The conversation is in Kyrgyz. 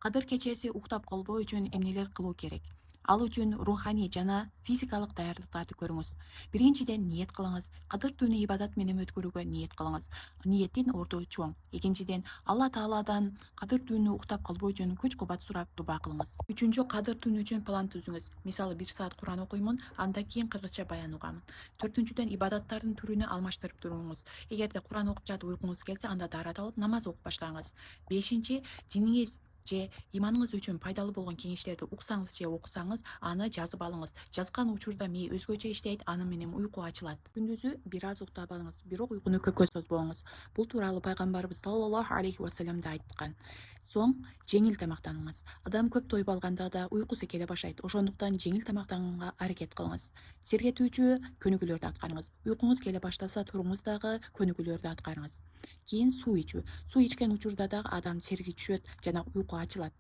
Кадыр кечеси уктап калбоо үчүн эмнелер кылуу керек? Ал үчүн руханий жана физикалык даярдыктарды көрүңүз. Биринчиден ниет кылыңыз. Кадыр түнү ибадат менен өткөрүүгө ниет кылыңыз. Ниеттин орду чоң. Экинчиден Алла Тааладан кадыр түнү уктап калбоо үчүн күч кубат сурап дуба кылыңыз. Үчүнчү, кадыр түнү үчүн план түзүңүз. Мисалы 1 саат Куран окуймун, андан кийин кыргызча баян угамын. Төртүнчүдөн ибадаттардын түрүнө алмаштырып туруңуз. Эгерде Куран окуп жатып уйкуңуз келсе, анда даарат алып намаз окуп баштаңыз. Бешинчи, диниңиз же иманыңыз үчүн пайдалуу болгон кеңештерди уксаңыз же окусаңыз, аны жазып алыңыз. Жазган учурда мээ өзгөчө иштейт, аны менен уйку ачылат. Күндүзү бир аз уктап алыңыз, бирок уйкуну көпкө созбоңуз. Бул тууралуу пайгамбарыбыз саллаллаху алейхи вассалам да айткан. Соң жеңил тамактаныңыз. Адам көп тоюп алганда да уйкусу келе баштайт. Ошондуктан жеңил тамактанганга аракет кылыңыз. Сергетүүчү көнүгүүлөрдү аткарыңыз. Уйкуңуз келе баштаса, туруңуз дагы көнүгүүлөрдү аткарыңыз. Кийин суу ичүү. Суу ичкен учурда дагы адам серги түшөт жана уйку ачылат.